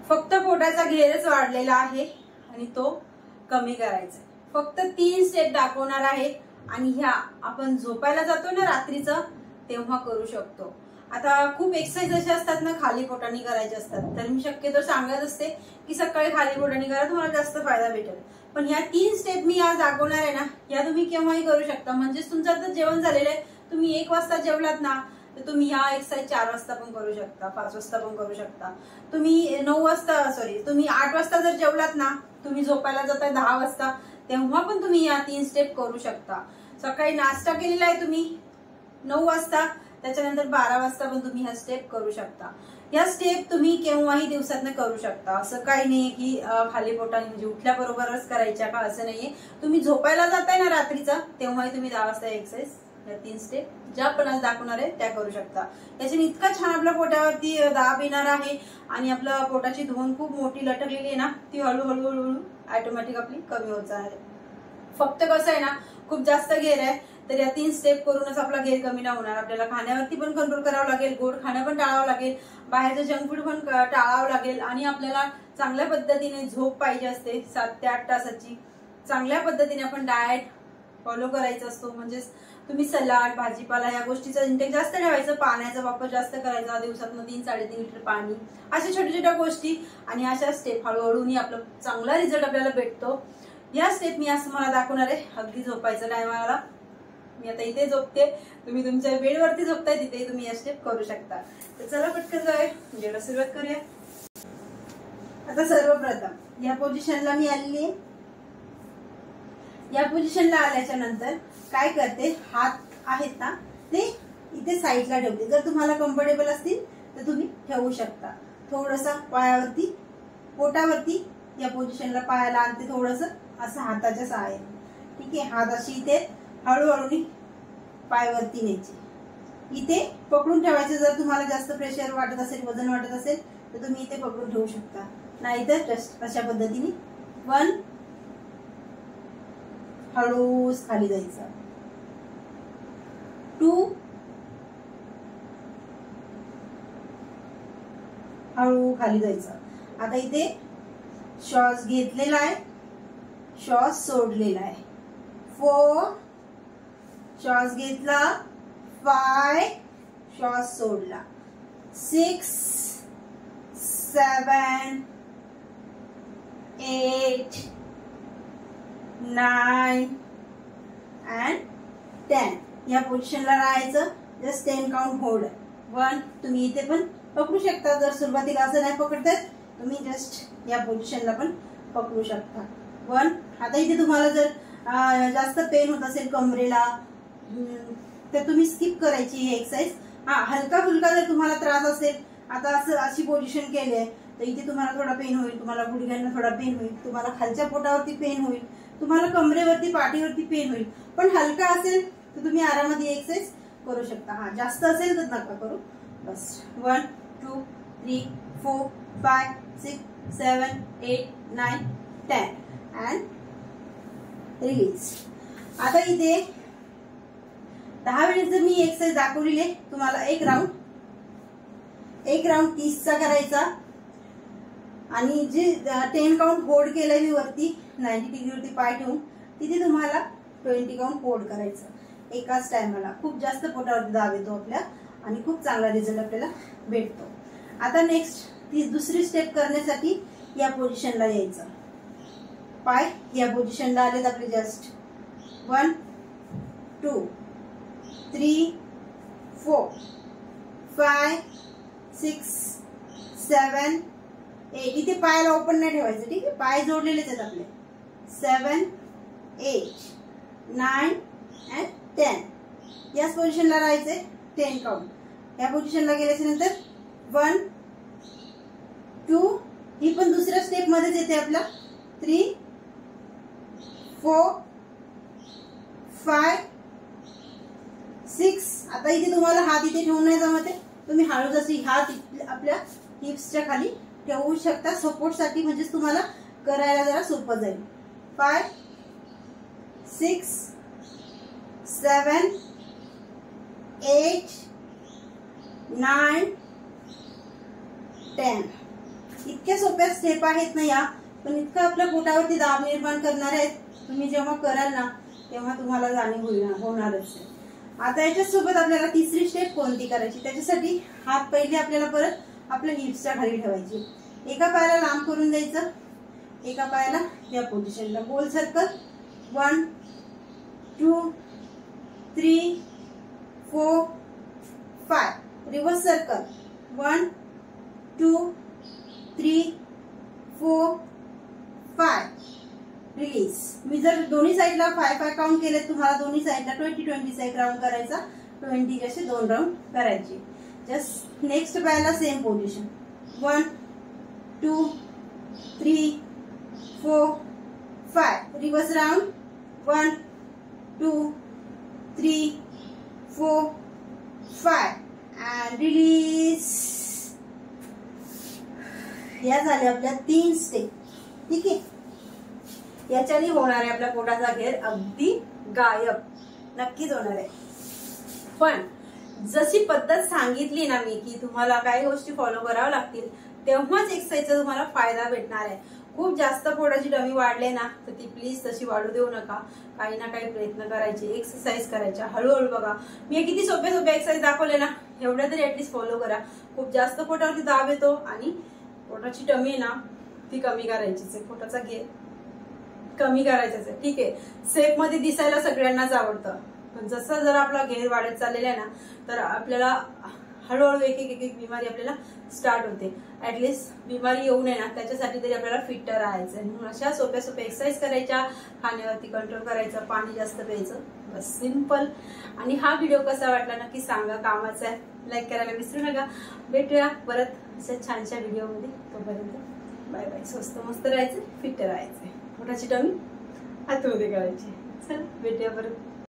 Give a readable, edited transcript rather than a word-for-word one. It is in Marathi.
फक्त पोटाचा घेरच वाढलेला आहे आणि तो कमी करायचा. फक्त 3 स्टेप दाखवणार आहे आणि ह्या आपण झोपायला जातो ना रात्रीचं तेव्हा करू शकतो. आता खूप एक्सरसाइज अशा असतात ना खाली पोटाने करायचे असतात, तर मी शक्यतो सांगत असते की सकाळी खाली पोटाने करा, तुम्हाला जास्त फायदा भेटेल. पण ह्या 3 स्टेप मी आज दाखवणार आहे ना, या तुम्ही केव्हाही करू शकता. म्हणजेच तुमचं आता जेवण झालेलं आहे, तुम्ही 1 वाजता जेवलात ना, तर तुम्ही ह्या एक्सरसाइज 4 वाजता पण करू शकता, 5 वाजता पण करू शकता. तुम्ही 9 वाजता तुम्ही 8 वाजता जर जेवलात ना, तुम्ही झोपायला जाताय 10 वाजता, तेव्हा पण तुम्ही या 3 स्टेप करू शकता. सकाळी नाश्ता केलेला आहे तुम्ही 9 वाजता, त्याच्यानंतर 12 वाजता पण तुम्ही ह्या स्टेप करू शकता. या स्टेप तुम्ही केव्हाही दिवसातनं करू शकता. असं काही नाही की खाली पोटाने म्हणजे उठल्याबरोबरच करायच्या का, असं नाहीये. तुम्ही झोपायला जाताय ना रात्रीचा, तेव्हाही तुम्ही 10 वाजता एक्सरसाइज या 3 स्टेप ज्या पण आज दाखवणार आहे त्या करू शकता. त्याच्याने इतका छान आपल्या पोटावरती दाब येणार आहे आणि आपल्या पोटाची धोन खूप मोठी लटकलेली आहे ना, ती हळूहळू हळूहळू ऑटोमॅटिक आपली कमी होत आहे. फक्त कसं आहे ना, खूप जास्त घेर आहे, तर या 3 स्टेप करूनच आपला घेर कमी नाही होणार. आपल्याला खाण्यावरती पण कंट्रोल करावं लागेल, गोड खाणं पण टाळावं लागेल, बाहेरचं जंक फूड पण टाळावं लागेल आणि आपल्याला चांगल्या पद्धतीने झोप पाहिजे असते 7 ते 8 तासाची. चांगल्या पद्धतीने आपण डाएट फॉलो करायचा असतो. म्हणजेच तुम्ही सलाड, भाजीपाला या गोष्टीचा इंटेक जास्त ठेवायचं, पाण्याचा वापर जास्त करायचा, दिवसातून 3-3.5 लिटर पाणी, अशा छोट्या छोट्या गोष्टी आणि अशा स्टेप हळूहळू आपला चांगला रिझल्ट आपल्याला भेटतो. या स्टेप मी आज तुम्हाला दाखवणार आहे अगदी झोपायचं टायमाला. मी आता इथे झोपते, तुम्ही तुमच्या बेडवरती झोपताय तिथे तुम्ही या स्टेप करू शकता. तर चला पटकन जाऊया, जेवढा सुरुवात करूया. आता सर्वप्रथम या पोझिशनला मी आलेली आहे. या पोझिशनला आल्याच्या नंतर काय करते, हात आहेत ना ते इथे साईडला ठेवते. जर तुम्हाला कम्फर्टेबल असतील तर तुम्ही ठेवू शकता. थोडंसं पायावरती, पोटावरती या पोझिशनला पायाला आणते, थोडंसं असं हाताच्या सहाय्याने. ठीक आहे, हात अशी इथे हळूहळू पायावरती न्यायची, इथे पकडून ठेवायचे. जर तुम्हाला जास्त प्रेशर वाटत असेल, वजन वाटत असेल तर तुम्ही इथे पकडून ठेवू शकता, नाहीतर जस्ट अशा पद्धतीने 1 हळूच खाली जायचं, 2 हळू खाली जायचं. आता इथे श्वास घेतलेला आहे, श्वास सोडलेला आहे, 4 श्वास घेतला, 5 श्वास सोडला, 6 7 8 9 and 10. या पोझिशनला राहायचं. Just 10 count hold. 1 तुम्ही इथे पण पकडू शकता. जर सुरुवातीला असं नाही पकडतात तुम्ही जस्ट या पोझिशनला पण पकडू शकता. 1. आता इथे तुम्हाला जर जास्त पेन होत असेल कमरेला तर तुम्ही स्किप करायची ही एक्सरसाइज. हलका फुलका जर तुम्हाला त्रास असेल, आता असं अशी पोझिशन केली आहे तर इथे तुम्हाला थोडा पेन होईल, तुम्हाला गुडघ्यांना थोडा पेन होईल, तुम्हाला खालच्या पोटावरती पेन होईल, तुम्हाला कमरेवरती, पाठीवरती पेन होईल. पण हलका असेल तर तुम्ही आरामात एक्सरसाइज करू शकता. जास्त असेल तर नका करू. बस 1 2 3 4 5 6 7 8 9 10 and रिलीज. आता इथे 10 वेळेस जर मी एक्सरसाइज दाखवलेली आहे तुम्हाला, एक राऊंड 30चा करायचा आणि जे 10 काउंट होल्ड केलंय मी वरती 90 डिग्री वरती पाय ठेवून, तिथे तुम्हाला 20 काउंट होल्ड करायचं एकाच टायमाला. खूप जास्त पोटावरती दाब येतो आपल्या आणि खूप चांगला रिझल्ट आपल्याला भेटतो. आता नेक्स्ट ती दुसरी स्टेप करण्यासाठी या पोझिशनला यायचं. पाय या पोझिशनला आलेत आपले. जस्ट 1 2 3 4 5 6 7 8. इथे पायाला ओपन नाही ठेवायचं. ठीक आहे, पाय जोडलेलेच आहेत आपले. 7 8 9 and 10. याच पोझिशनला राहायचंय. 10 काउंट. या पोझिशनला गेल्याच्या नंतर 1 2 ही पण दुसऱ्या स्टेप मध्येच येते आपला. 3 4 5 6. आता इथे तुम्हाला हात इथे ठेवून नाही जमत आहे, तुम्ही हळू जशी हात आपल्या हिप्सच्या खाली ठेवू शकता सपोर्ट साठी, म्हणजे तुम्हाला करायला जरा सोपं जाईल. 5 6 7 8 9 10. इतक्या सोप्या स्टेप आहेत ना या, पण इतकं आपल्या पोटावरती दाब निर्माण करणार आहेत. तुम्ही जेव्हा कराल ना तेव्हा तुम्हाला जाणीव होणारच. आता याच्यासोबत आपल्याला तिसरी स्टेप कोणती करायची, त्याच्यासाठी हात पहिले आपल्याला परत आपल्या हिप्सच्या खाली ठेवायचे. एका पायाला लांब करून द्यायचं, एका पायाला या पोझिशनला गोल सर्कल. 1 2 3 4 5. Reverse circle. 1 2 3 4 5. रिलीज. मी जर दोन्ही साईडला 5 काउंट केले, तुम्हाला दोन्ही साईडला 20 एक राऊंड करायचा. 20 असे 2 राऊंड करायचे. जस्ट नेक्स्ट पायाला same position. 1 2 3 4 5. Reverse round. 1 2 3 4 5 and release. या झाल्या आपल्या 3 स्टेप. ठीक आहे. याच्याने होणार आहे आपल्या पोटाचा घेर अगदी गायब, नक्कीच होणार आहे. पण जशी पद्धत सांगितली ना मी की तुम्हाला काही गोष्टी फॉलो कराव्या लागतील, तेव्हाच एक्सरसाइजचा तुम्हाला फायदा भेटणार आहे. खूप जास्त पोटाची डमी वाढले ना तर ती प्लीज तशी वाढू देऊ नका. काही ना काही प्रयत्न करायचे, एक्सरसाइज करायच्या हळूहळू. बघा मी किती सोपे सोपे एक्सरसाइज दाखवले ना, एवढ्या तरी ऍटलीस्ट फॉलो करा. खूप जास्त पोटावरती दाब येतो आणि पोटाची डमी ना ती कमी करायचीच आहे, पोटाचा घेर कमी करायचाच आहे. ठीक आहे. सेफ मध्ये दिसायला सगळ्यांनाच आवडतं, पण जसं जर आपला घेर वाढत चाललेला आहे ना तर आपल्याला हळूहळू एक एक बिमारी आपल्याला स्टार्ट होते. ऍटलीस्ट बिमारी येऊ नये ना त्याच्यासाठी तरी आपल्याला फिट राहायचं आहे. म्हणून अशा सोप्या सोप्या एक्सरसाइज करायच्या, खाण्यावरती कंट्रोल करायचं, पाणी जास्त प्यायचं, बस सिंपल. आणि हा व्हिडिओ कसा वाटला नक्की सांगा, कामाचा आहे. लाईक करायला विसरू नका. भेटूया परत अशा छानशा व्हिडिओमध्ये. तोपर्यंत बाय बाय. स्वस्त मस्त राहायचं, फिट राहायचं, पोटाची डमी आतमध्ये करायची. चल भेटूया परत.